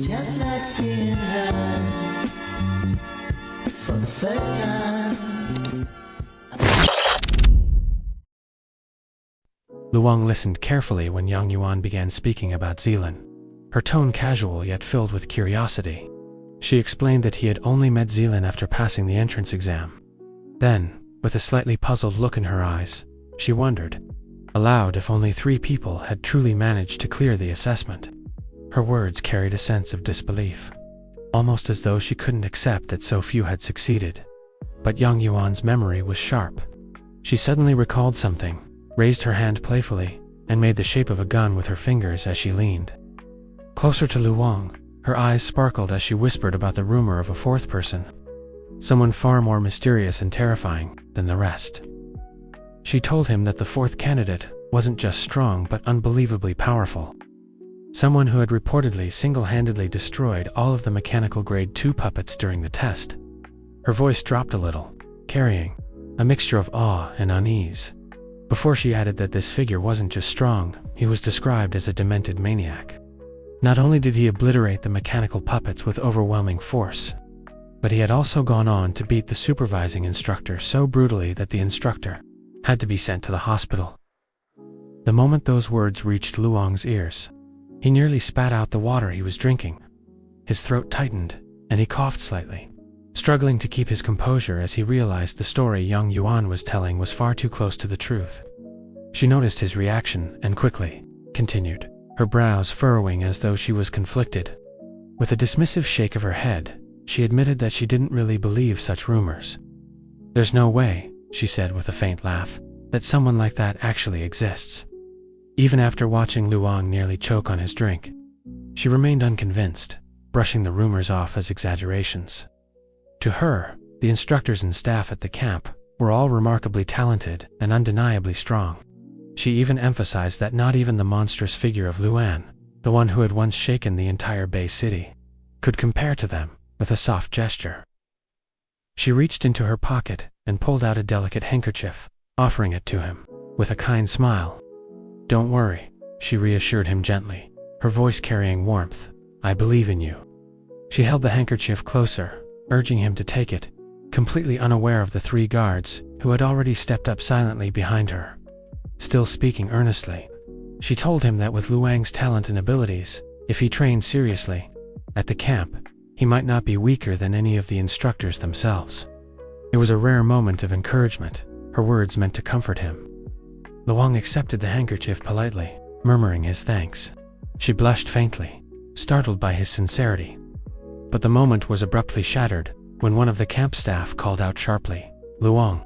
just like seeing her for the first time. Luong listened carefully when Yang Yuan began speaking about Zealand, her tone casual yet filled with curiosity. She explained that he had only met Zealand after passing the entrance exam. Then, with a slightly puzzled look in her eyes, she wondered, aloud, if only 3 people had truly managed to clear the assessment. Her words carried a sense of disbelief, almost as though she couldn't accept that so few had succeeded. But Yang Yuan's memory was sharp. She suddenly recalled something, raised her hand playfully, and made the shape of a gun with her fingers as she leaned closer to Luong. Her eyes sparkled as she whispered about the rumor of a 4th person, someone far more mysterious and terrifying than the rest. She told him that the 4th candidate wasn't just strong but unbelievably powerful. Someone who had reportedly single-handedly destroyed all of the mechanical grade 2 puppets during the test. Her voice dropped a little, carrying a mixture of awe and unease, before she added that this figure wasn't just strong, he was described as a demented maniac. Not only did he obliterate the mechanical puppets with overwhelming force, but he had also gone on to beat the supervising instructor so brutally that the instructor had to be sent to the hospital. The moment those words reached Luong's ears, he nearly spat out the water he was drinking. His throat tightened, and he coughed slightly, struggling to keep his composure as he realized the story Yang Yuan was telling was far too close to the truth. She noticed his reaction and quickly continued, her brows furrowing as though she was conflicted. With a dismissive shake of her head, she admitted that she didn't really believe such rumors. "There's no way," she said with a faint laugh, "that someone like that actually exists." Even after watching Luong nearly choke on his drink, she remained unconvinced, brushing the rumors off as exaggerations. To her, the instructors and staff at the camp were all remarkably talented and undeniably strong. She even emphasized that not even the monstrous figure of Luan, the one who had once shaken the entire Bay City, could compare to them, with a soft gesture. She reached into her pocket and pulled out a delicate handkerchief, offering it to him, with a kind smile. "Don't worry," she reassured him gently, her voice carrying warmth. "I believe in you." She held the handkerchief closer, urging him to take it, completely unaware of the 3 guards who had already stepped up silently behind her. Still speaking earnestly, she told him that with Luang's talent and abilities, if he trained seriously at the camp, he might not be weaker than any of the instructors themselves. It was a rare moment of encouragement, her words meant to comfort him. Luong accepted the handkerchief politely, murmuring his thanks. She blushed faintly, startled by his sincerity. But the moment was abruptly shattered when one of the camp staff called out sharply, "Luong,"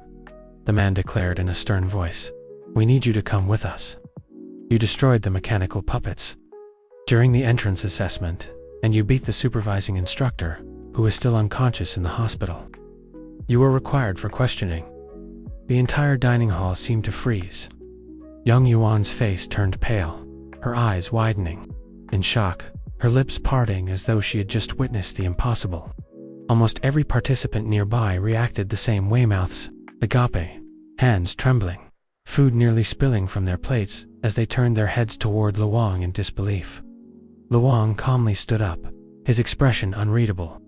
the man declared in a stern voice, "we need you to come with us. You destroyed the mechanical puppets during the entrance assessment, and you beat the supervising instructor, who is still unconscious in the hospital. You were required for questioning." The entire dining hall seemed to freeze. Yang Yuan's face turned pale, her eyes widening in shock, her lips parting as though she had just witnessed the impossible. Almost every participant nearby reacted the same way, mouths agape, hands trembling, food nearly spilling from their plates as they turned their heads toward Luong in disbelief. Luong calmly stood up, his expression unreadable.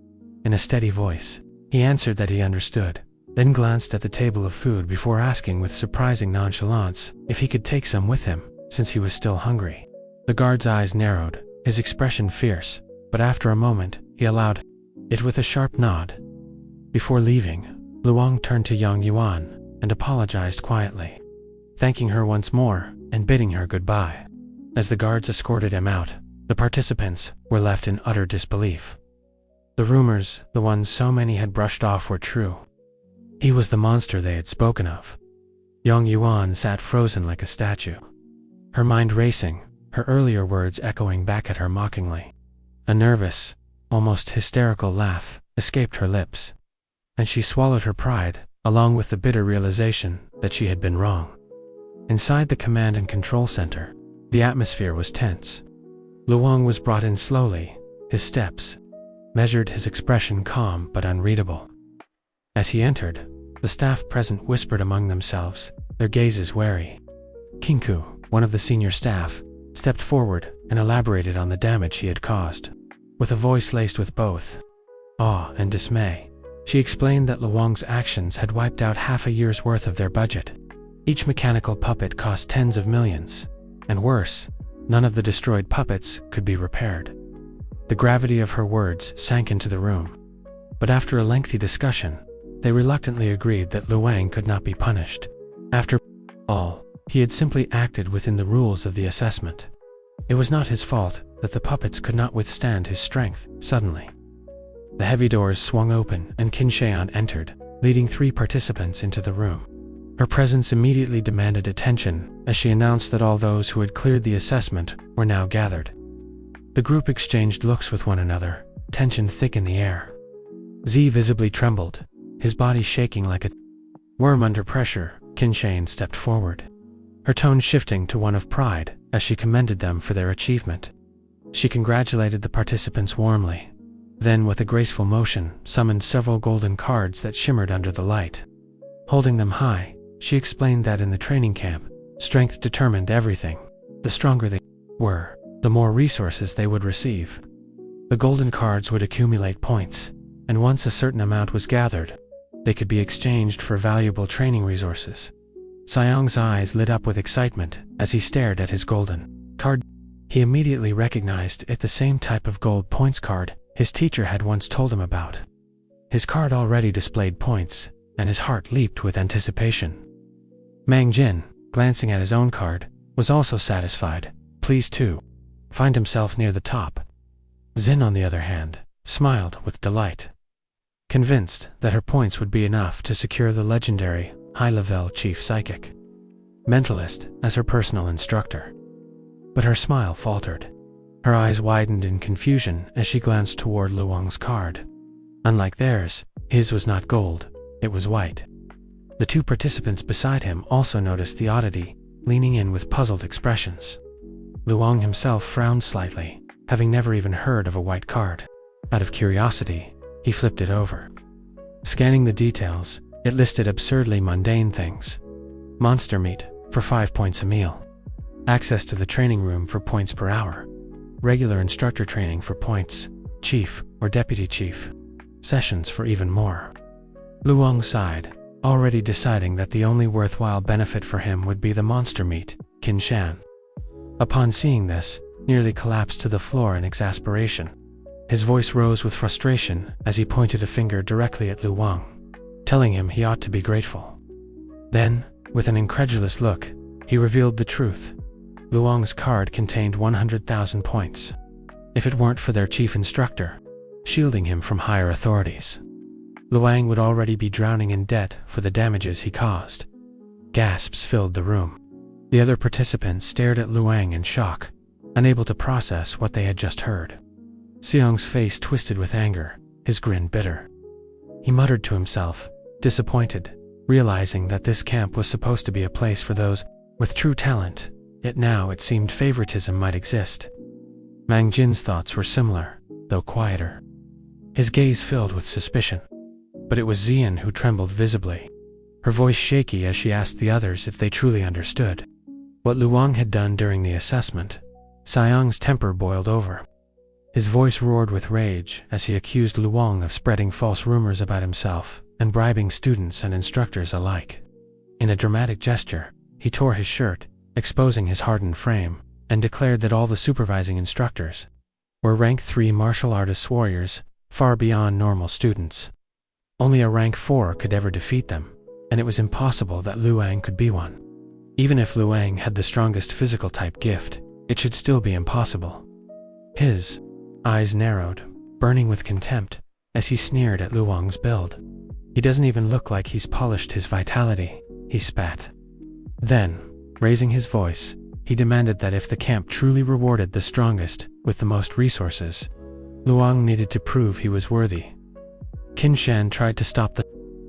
In a steady voice, he answered that he understood, then glanced at the table of food before asking with surprising nonchalance if he could take some with him, since he was still hungry. The guard's eyes narrowed, his expression fierce, but after a moment, he allowed it with a sharp nod. Before leaving, Luong turned to Yang Yuan and apologized quietly, thanking her once more and bidding her goodbye. As the guards escorted him out, the participants were left in utter disbelief. The rumors, the ones so many had brushed off, were true. He was the monster they had spoken of. Yang Yuan sat frozen like a statue, her mind racing, her earlier words echoing back at her mockingly. A nervous, almost hysterical laugh escaped her lips, and she swallowed her pride, along with the bitter realization that she had been wrong. Inside the command and control center, the atmosphere was tense. Luong was brought in slowly, his steps measured, his expression calm but unreadable. As he entered, the staff present whispered among themselves, their gazes wary. Kinku, one of the senior staff, stepped forward and elaborated on the damage he had caused. With a voice laced with both awe and dismay, she explained that Luang's actions had wiped out half a year's worth of their budget. Each mechanical puppet cost tens of millions, and worse, none of the destroyed puppets could be repaired. The gravity of her words sank into the room, but after a lengthy discussion, they reluctantly agreed that Luang could not be punished. After all, he had simply acted within the rules of the assessment. It was not his fault that the puppets could not withstand his strength. Suddenly, the heavy doors swung open and Qin Xian entered, leading 3 participants into the room. Her presence immediately demanded attention as she announced that all those who had cleared the assessment were now gathered. The group exchanged looks with one another, tension thick in the air. Z visibly trembled, his body shaking like a worm under pressure. Qin Xian stepped forward, her tone shifting to one of pride as she commended them for their achievement. She congratulated the participants warmly, then with a graceful motion summoned several golden cards that shimmered under the light. Holding them high, she explained that in the training camp, strength determined everything. The stronger they were, the more resources they would receive. The golden cards would accumulate points, and once a certain amount was gathered, they could be exchanged for valuable training resources. Xiang's eyes lit up with excitement as he stared at his golden card. He immediately recognized it, the same type of gold points card his teacher had once told him about. His card already displayed points, and his heart leaped with anticipation. Mang Jin, glancing at his own card, was also satisfied, pleased to find himself near the top. Xin, on the other hand, smiled with delight, convinced that her points would be enough to secure the legendary high-level chief psychic mentalist as her personal instructor. But her smile faltered. Her eyes widened in confusion as she glanced toward Luang's card. Unlike theirs, his was not gold, it was white. The 2 participants beside him also noticed the oddity, leaning in with puzzled expressions. Luang himself frowned slightly, having never even heard of a white card. Out of curiosity, he flipped it over. Scanning the details, it listed absurdly mundane things. Monster meat, for 5 points a meal. Access to the training room for points per hour. Regular instructor training for points. Chief or deputy chief sessions for even more. Luang sighed, already deciding that the only worthwhile benefit for him would be the monster meat. Qin Xian, upon seeing this, nearly collapsed to the floor in exasperation. His voice rose with frustration as he pointed a finger directly at Luang, telling him he ought to be grateful. Then, with an incredulous look, he revealed the truth. Luang's card contained 100,000 points. If it weren't for their chief instructor, shielding him from higher authorities, Luang would already be drowning in debt for the damages he caused. Gasps filled the room. The other participants stared at Luang in shock, unable to process what they had just heard. Xiang's face twisted with anger, his grin bitter. He muttered to himself, disappointed, realizing that this camp was supposed to be a place for those with true talent, yet now it seemed favoritism might exist. Mang Jin's thoughts were similar, though quieter. His gaze filled with suspicion. But it was Xian who trembled visibly, her voice shaky as she asked the others if they truly understood what Luang had done during the assessment. Xiang's temper boiled over. His voice roared with rage as he accused Luang of spreading false rumors about himself and bribing students and instructors alike. In a dramatic gesture, he tore his shirt, exposing his hardened frame, and declared that all the supervising instructors were rank 3 martial artist warriors, far beyond normal students. Only a rank 4 could ever defeat them, and it was impossible that Luang could be one. Even if Luang had the strongest physical type gift, it should still be impossible. His eyes narrowed, burning with contempt, as he sneered at Luang's build. He doesn't even look like he's polished his vitality, he spat. Then, raising his voice, he demanded that if the camp truly rewarded the strongest with the most resources, Luang needed to prove he was worthy. Qin Xian tried to stop the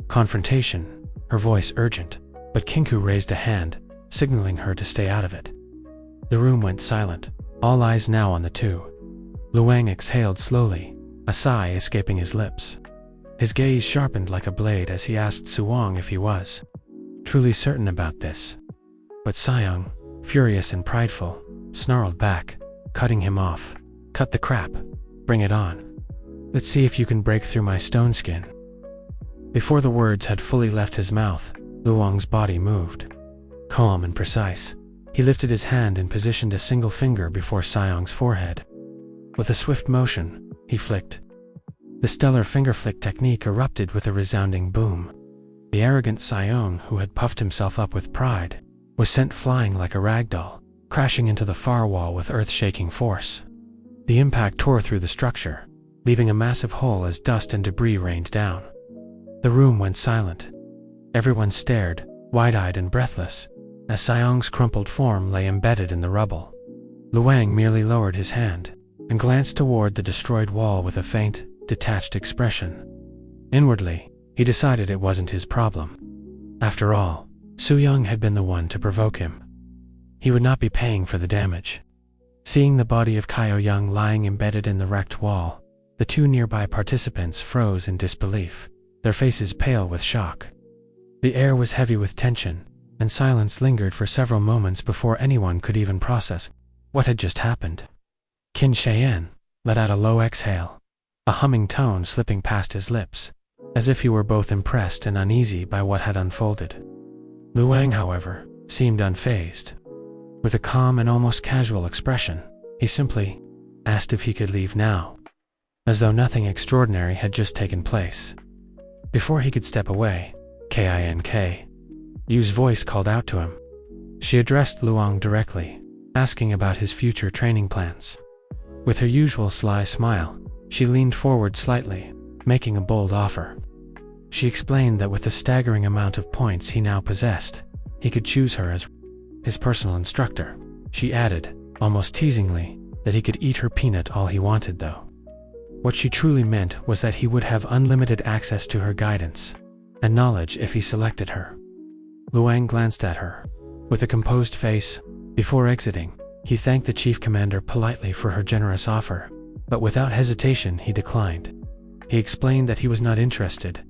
confrontation, her voice urgent, but Kinku raised a hand, signaling her to stay out of it. The room went silent, all eyes now on the 2. Luang exhaled slowly, a sigh escaping his lips. His gaze sharpened like a blade as he asked Suwang if he was truly certain about this. But Xiang, furious and prideful, snarled back, cutting him off. Cut the crap. Bring it on. Let's see if you can break through my stone skin. Before the words had fully left his mouth, Luong's body moved. Calm and precise, he lifted his hand and positioned a single finger before Sayong's forehead. With a swift motion, he flicked. The stellar finger flick technique erupted with a resounding boom. The arrogant Sayong, who had puffed himself up with pride, was sent flying like a ragdoll, crashing into the far wall with earth-shaking force. The impact tore through the structure, leaving a massive hole as dust and debris rained down. The room went silent. Everyone stared, wide-eyed and breathless, as Sayong's crumpled form lay embedded in the rubble. Luang merely lowered his hand and glanced toward the destroyed wall with a faint, detached expression. Inwardly, he decided it wasn't his problem. After all, Su-young had been the one to provoke him. He would not be paying for the damage. Seeing the body of Kyo-young lying embedded in the wrecked wall, the two nearby participants froze in disbelief, their faces pale with shock. The air was heavy with tension, and silence lingered for several moments before anyone could even process what had just happened. Qin Shiyan let out a low exhale, a humming tone slipping past his lips, as if he were both impressed and uneasy by what had unfolded. Luang, however, seemed unfazed. With a calm and almost casual expression, he simply asked if he could leave now, as though nothing extraordinary had just taken place. Before he could step away, Kink Yu's voice called out to him. She addressed Luang directly, asking about his future training plans. With her usual sly smile, she leaned forward slightly, making a bold offer. She explained that with the staggering amount of points he now possessed, he could choose her as his personal instructor. She added, almost teasingly, that he could eat her peanut all he wanted though. What she truly meant was that he would have unlimited access to her guidance and knowledge if he selected her. Luang glanced at her. With a composed face, before exiting, he thanked the chief commander politely for her generous offer, but without hesitation he declined. He explained that he was not interested,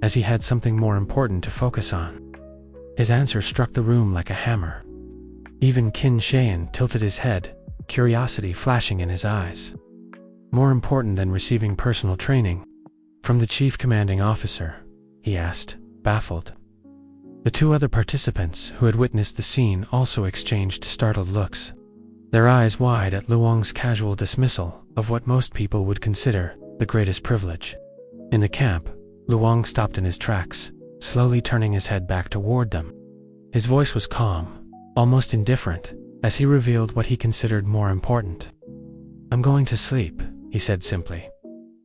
as he had something more important to focus on. His answer struck the room like a hammer. Even Qin Shiyan tilted his head, curiosity flashing in his eyes. More important than receiving personal training from the chief commanding officer, he asked, baffled. The two other participants who had witnessed the scene also exchanged startled looks, their eyes wide at Luang's casual dismissal of what most people would consider the greatest privilege. In the camp, Luang stopped in his tracks, slowly turning his head back toward them. His voice was calm, almost indifferent, as he revealed what he considered more important. "I'm going to sleep," he said simply.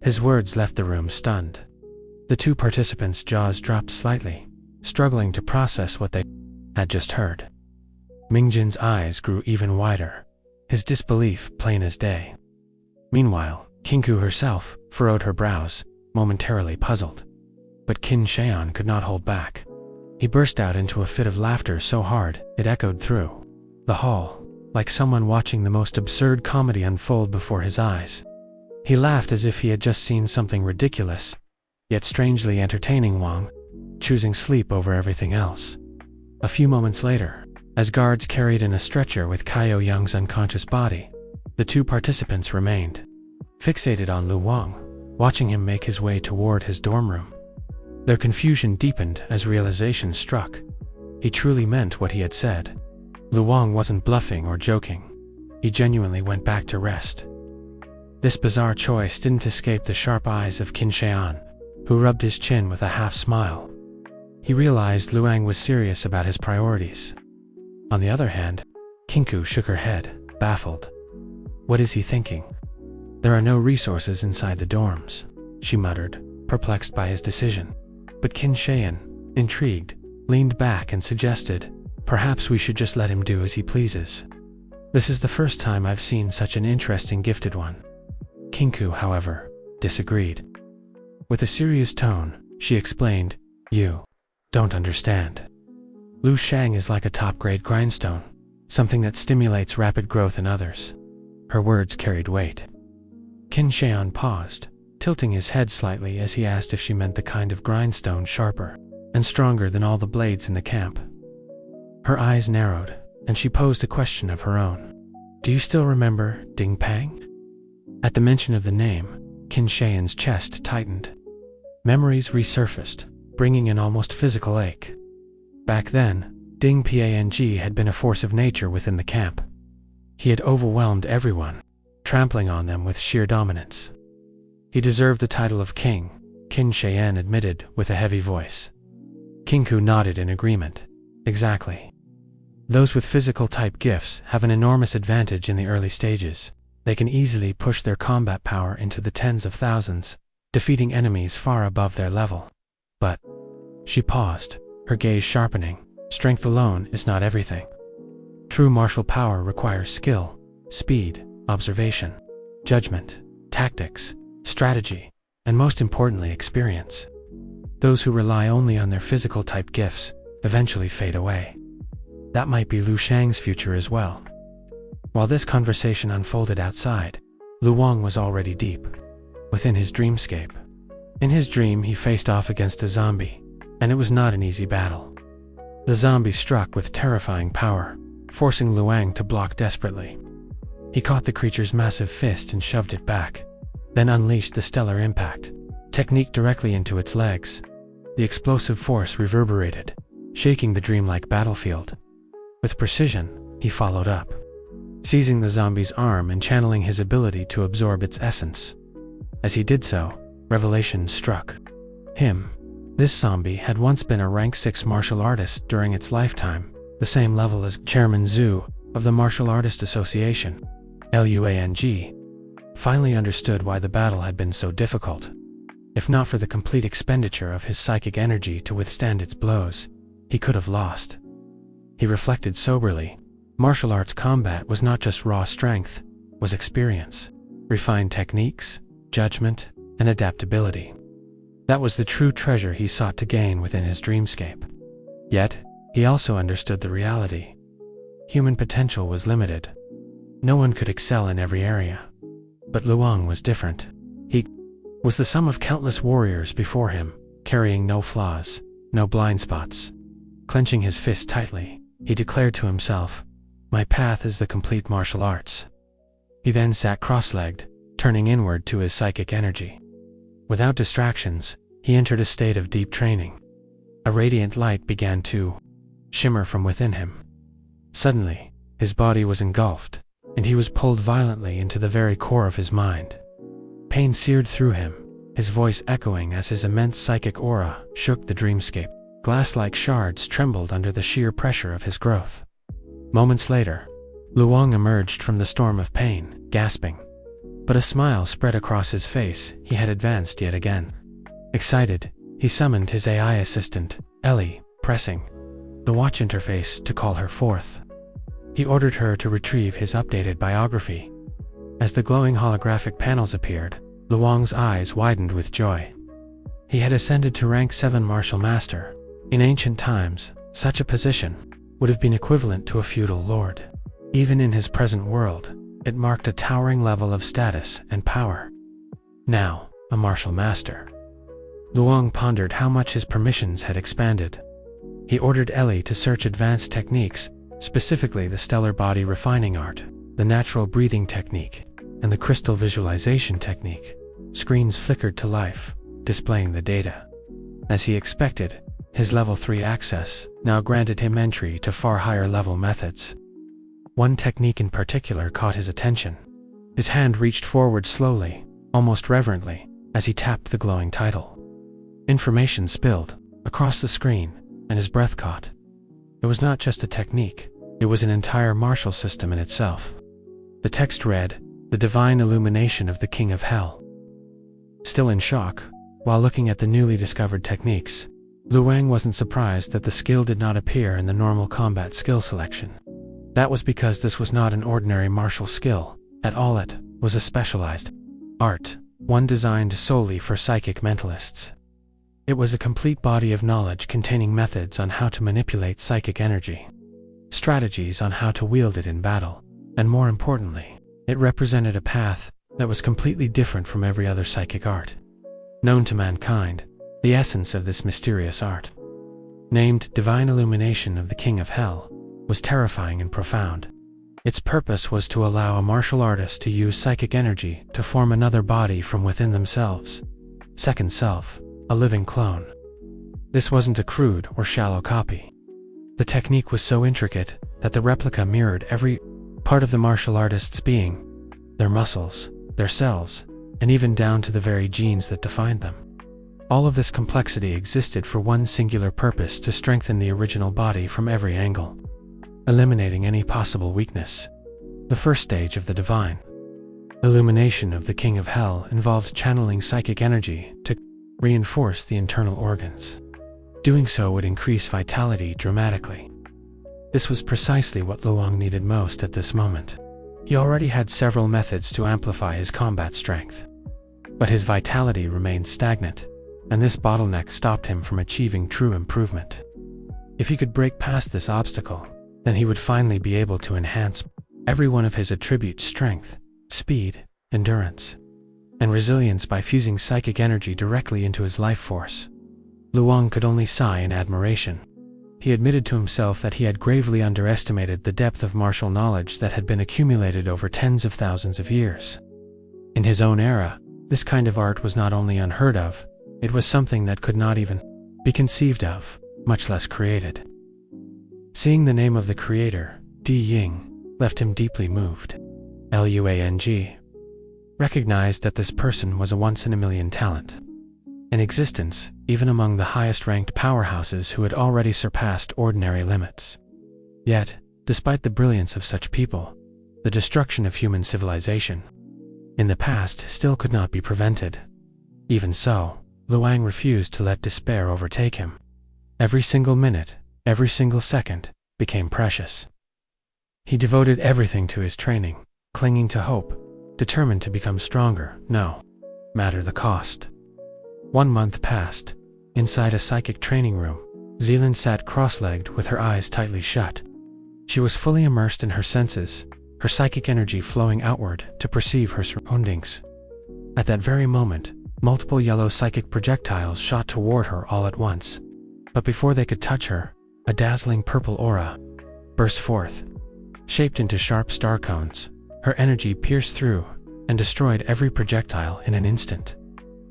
His words left the room stunned. The two participants' jaws dropped slightly, struggling to process what they had just heard. Mingjin's eyes grew even wider, his disbelief plain as day. Meanwhile, Kinku herself furrowed her brows, momentarily puzzled. But Qin Shiyan could not hold back. He burst out into a fit of laughter so hard it echoed through the hall, like someone watching the most absurd comedy unfold before his eyes. He laughed as if he had just seen something ridiculous, yet strangely entertaining. Wang, choosing sleep over everything else. A few moments later, as guards carried in a stretcher with Kyo-young's unconscious body, the two participants remained fixated on Lu Wang, watching him make his way toward his dorm room. Their confusion deepened as realization struck. He truly meant what he had said. Lu Wang wasn't bluffing or joking. He genuinely went back to rest. This bizarre choice didn't escape the sharp eyes of Qin Shiyan, who rubbed his chin with a half-smile. He realized Luang was serious about his priorities. On the other hand, Kinku shook her head, baffled. What is he thinking? There are no resources inside the dorms, she muttered, perplexed by his decision. But Qin Shiyan, intrigued, leaned back and suggested, perhaps we should just let him do as he pleases. This is the first time I've seen such an interesting gifted one. Kinku, however, disagreed. With a serious tone, she explained, You don't understand. Lu Shang is like a top-grade grindstone, something that stimulates rapid growth in others. Her words carried weight. Qin Shiyan paused, tilting his head slightly as he asked if she meant the kind of grindstone sharper and stronger than all the blades in the camp. Her eyes narrowed, and she posed a question of her own. Do you still remember Ding Pang? At the mention of the name, Qin Shian's chest tightened. Memories resurfaced, bringing an almost physical ache. Back then, Ding Pang had been a force of nature within the camp. He had overwhelmed everyone, trampling on them with sheer dominance. He deserved the title of king, Qin Shian admitted with a heavy voice. Kinku nodded in agreement. Exactly. Those with physical type gifts have an enormous advantage in the early stages. They can easily push their combat power into the tens of thousands, defeating enemies far above their level. But she paused, her gaze sharpening. Strength alone is not everything. True martial power requires skill, speed, observation, judgment, tactics, strategy, and most importantly, experience. Those who rely only on their physical type gifts eventually fade away. That might be Lu Shang's future as well. While this conversation unfolded outside, Lu Wang was already deep within his dreamscape. In his dream, he faced off against a zombie, and it was not an easy battle. The zombie struck with terrifying power, forcing Lu Wang to block desperately. He caught the creature's massive fist and shoved it back, then unleashed the stellar impact technique directly into its legs. The explosive force reverberated, shaking the dreamlike battlefield. With precision, he followed up, seizing the zombie's arm and channeling his ability to absorb its essence. As he did so, revelation struck him. This zombie had once been a rank 6 martial artist during its lifetime, the same level as Chairman Zhu of the Martial Artist Association, Luang. Finally understood why the battle had been so difficult. If not for the complete expenditure of his psychic energy to withstand its blows, he could have lost. He reflected soberly. Martial arts combat was not just raw strength, was experience, refined techniques, judgment, and adaptability. That was the true treasure he sought to gain within his dreamscape. Yet, he also understood the reality. Human potential was limited. No one could excel in every area. But Lu Wang was different. He was the sum of countless warriors before him, carrying no flaws, no blind spots. Clenching his fist tightly, he declared to himself, "My path is the complete martial arts." He then sat cross-legged, turning inward to his psychic energy. Without distractions, he entered a state of deep training. A radiant light began to shimmer from within him. Suddenly, his body was engulfed, and he was pulled violently into the very core of his mind. Pain seared through him, his voice echoing as his immense psychic aura shook the dreamscape. Glass-like shards trembled under the sheer pressure of his growth. Moments later, Lu Wang emerged from the storm of pain, gasping. But a smile spread across his face. He had advanced yet again. Excited, he summoned his AI assistant, Ellie, pressing the watch interface to call her forth. He ordered her to retrieve his updated biography. As the glowing holographic panels appeared, Lu Wang's eyes widened with joy. He had ascended to rank 7 martial master. In ancient times, such a position would have been equivalent to a feudal lord. Even in his present world, it marked a towering level of status and power. Now, a martial master. Lu Wang pondered how much his permissions had expanded. He ordered Ellie to search advanced techniques, specifically the stellar body refining art, the natural breathing technique, and the crystal visualization technique. Screens flickered to life, displaying the data. As he expected, his level 3 access now granted him entry to far higher level methods. One technique in particular caught his attention. His hand reached forward slowly, almost reverently, as he tapped the glowing title. Information spilled across the screen, and his breath caught. It was not just a technique, it was an entire martial system in itself. The text read, "The Divine Illumination of the King of Hell." Still in shock, while looking at the newly discovered techniques, Lu Wang wasn't surprised that the skill did not appear in the normal combat skill selection. That was because this was not an ordinary martial skill at all. It was a specialized art, one designed solely for psychic mentalists. It was a complete body of knowledge containing methods on how to manipulate psychic energy, strategies on how to wield it in battle, and more importantly, it represented a path that was completely different from every other psychic art known to mankind. The essence of this mysterious art, named Divine Illumination of the King of Hell, was terrifying and profound. Its purpose was to allow a martial artist to use psychic energy to form another body from within themselves. Second self, a living clone. This wasn't a crude or shallow copy. The technique was so intricate that the replica mirrored every part of the martial artist's being, their muscles, their cells, and even down to the very genes that defined them. All of this complexity existed for one singular purpose: to strengthen the original body from every angle, eliminating any possible weakness. The first stage of the divine illumination of the King of Hell involved channeling psychic energy to reinforce the internal organs. Doing so would increase vitality dramatically. This was precisely what Luang needed most at this moment. He already had several methods to amplify his combat strength, but his vitality remained stagnant, and this bottleneck stopped him from achieving true improvement. If he could break past this obstacle, then he would finally be able to enhance every one of his attributes: strength, speed, endurance, and resilience by fusing psychic energy directly into his life force. Luang could only sigh in admiration. He admitted to himself that he had gravely underestimated the depth of martial knowledge that had been accumulated over tens of thousands of years. In his own era, this kind of art was not only unheard of, it was something that could not even be conceived of, much less created. Seeing the name of the creator, Di Ying, left him deeply moved. Luang recognized that this person was a once-in-a-million talent, in existence even among the highest-ranked powerhouses who had already surpassed ordinary limits. Yet, despite the brilliance of such people, the destruction of human civilization in the past still could not be prevented. Even so, Luang refused to let despair overtake him. Every single minute, every single second, became precious. He devoted everything to his training, clinging to hope, determined to become stronger, no matter the cost. 1 month passed. Inside a psychic training room, Zealand sat cross-legged with her eyes tightly shut. She was fully immersed in her senses, her psychic energy flowing outward to perceive her surroundings. At that very moment, multiple yellow psychic projectiles shot toward her all at once. But before they could touch her, a dazzling purple aura burst forth. Shaped into sharp star cones, her energy pierced through and destroyed every projectile in an instant.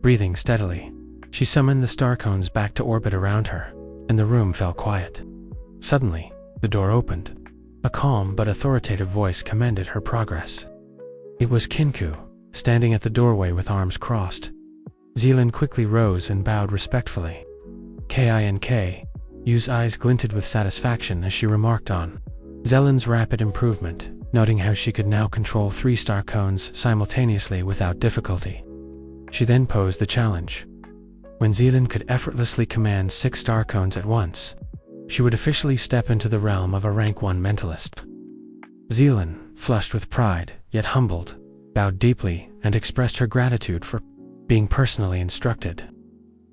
Breathing steadily, she summoned the star cones back to orbit around her, and the room fell quiet. Suddenly, the door opened. A calm but authoritative voice commended her progress. It was Kinku, standing at the doorway with arms crossed. Zealand quickly rose and bowed respectfully. Yu's eyes glinted with satisfaction as she remarked on Zealand's rapid improvement, noting how she could now control 3 star cones simultaneously without difficulty. She then posed the challenge. When Zealand could effortlessly command 6 star cones at once, she would officially step into the realm of a rank 1 mentalist. Zealand, flushed with pride, yet humbled, bowed deeply and expressed her gratitude for being personally instructed.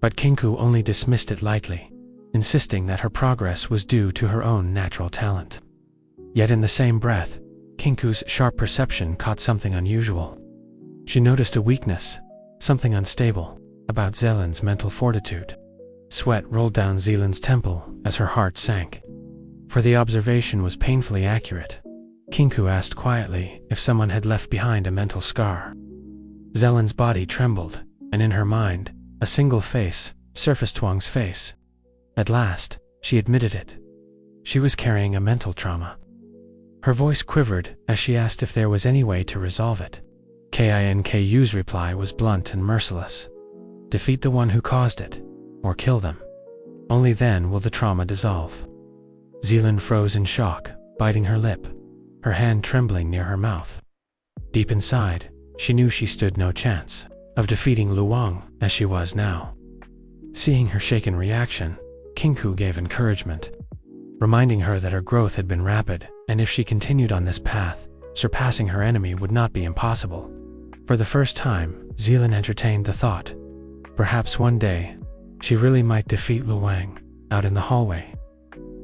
But Kinku only dismissed it lightly, insisting that her progress was due to her own natural talent. Yet in the same breath, Kinku's sharp perception caught something unusual. She noticed a weakness, something unstable, about Zealand's mental fortitude. Sweat rolled down Zealand's temple as her heart sank. For the observation was painfully accurate. Kinku asked quietly if someone had left behind a mental scar. Zealand's body trembled, and in her mind, a single face surfaced: Wang's face. At last, she admitted it. She was carrying a mental trauma. Her voice quivered as she asked if there was any way to resolve it. Kinku's reply was blunt and merciless. Defeat the one who caused it, or kill them. Only then will the trauma dissolve. Zealand froze in shock, biting her lip, her hand trembling near her mouth. Deep inside, she knew she stood no chance of defeating Luang as she was now. Seeing her shaken reaction, Kinku gave encouragement, reminding her that her growth had been rapid, and if she continued on this path, surpassing her enemy would not be impossible. For the first time, Zealand entertained the thought. Perhaps one day, she really might defeat Luang, out in the hallway.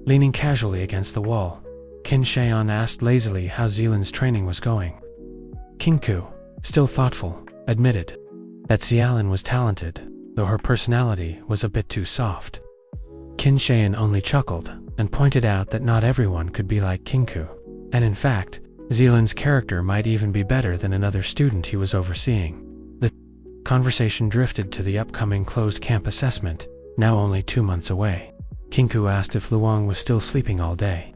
Leaning casually against the wall, Qin Shayan asked lazily how Zealand's training was going. Kinku, still thoughtful, admitted that Zealand was talented, though her personality was a bit too soft. Qin Shayan only chuckled and pointed out that not everyone could be like Kinku, and in fact, Zealand's character might even be better than another student he was overseeing. The conversation drifted to the upcoming closed camp assessment, now only 2 months away. Kinku asked if Luong was still sleeping all day.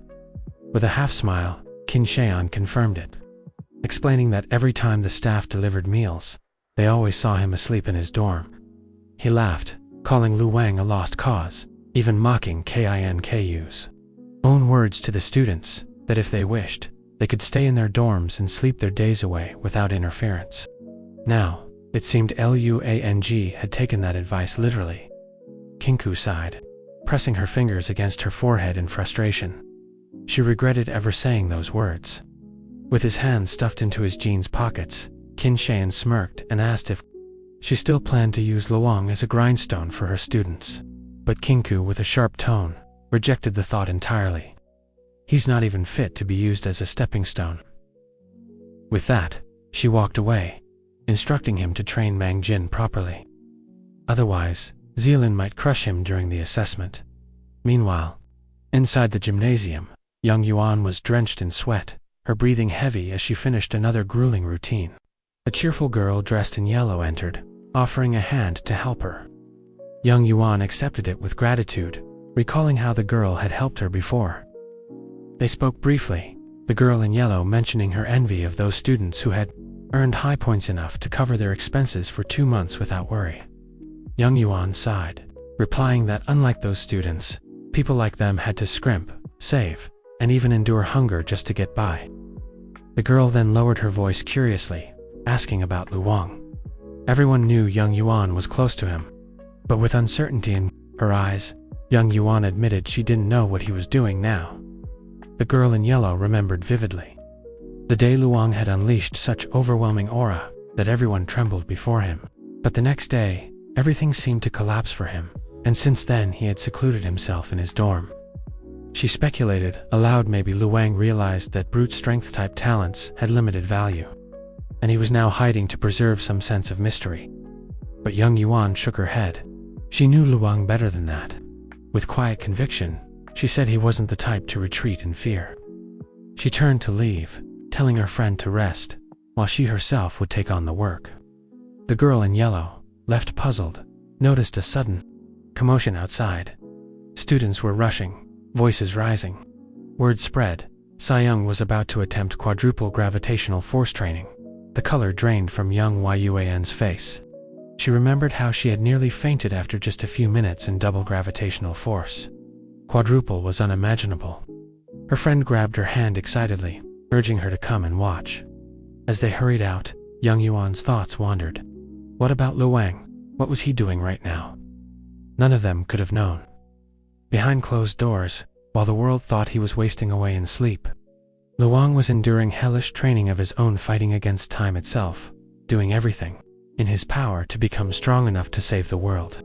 With a half-smile, Qin Xian confirmed it, explaining that every time the staff delivered meals, they always saw him asleep in his dorm. He laughed, calling Lu Wang a lost cause, even mocking Kinku's own words to the students, that if they wished, they could stay in their dorms and sleep their days away without interference. Now, it seemed Luang had taken that advice literally. Kinku sighed, pressing her fingers against her forehead in frustration. She regretted ever saying those words. With his hands stuffed into his jeans pockets, Qin Xian smirked and asked if she still planned to use Luong as a grindstone for her students. But Kinku, with a sharp tone, rejected the thought entirely. He's not even fit to be used as a stepping stone. With that, she walked away, instructing him to train Mang Jin properly. Otherwise, Zealand might crush him during the assessment. Meanwhile, inside the gymnasium, young Yuan was drenched in sweat, her breathing heavy as she finished another grueling routine. A cheerful girl dressed in yellow entered, offering a hand to help her. Young Yuan accepted it with gratitude, recalling how the girl had helped her before. They spoke briefly, the girl in yellow mentioning her envy of those students who had earned high points enough to cover their expenses for 2 months without worry. Young Yuan sighed, replying that unlike those students, people like them had to scrimp, save, and even endure hunger just to get by. The girl then lowered her voice curiously, asking about Luong. Everyone knew young Yuan was close to him, but with uncertainty in her eyes, young Yuan admitted she didn't know what he was doing now. The girl in yellow remembered vividly the day Luong had unleashed such overwhelming aura that everyone trembled before him. But the next day, everything seemed to collapse for him, and since then he had secluded himself in his dorm. She speculated aloud maybe Luong realized that brute strength type talents had limited value, and he was now hiding to preserve some sense of mystery. But young Yuan shook her head. She knew Luong better than that. With quiet conviction, she said he wasn't the type to retreat in fear. She turned to leave, telling her friend to rest, while she herself would take on the work. The girl in yellow, left puzzled, noticed a sudden commotion outside. Students were rushing, voices rising. Word spread, Young was about to attempt quadruple gravitational force training. The color drained from young Yuan's face. She remembered how she had nearly fainted after just a few minutes in double gravitational force. Quadruple was unimaginable. Her friend grabbed her hand excitedly, urging her to come and watch. As they hurried out, young Yuan's thoughts wandered. What about Luong? What was he doing right now? None of them could have known. Behind closed doors, while the world thought he was wasting away in sleep, Luong was enduring hellish training of his own, fighting against time itself, doing everything in his power to become strong enough to save the world.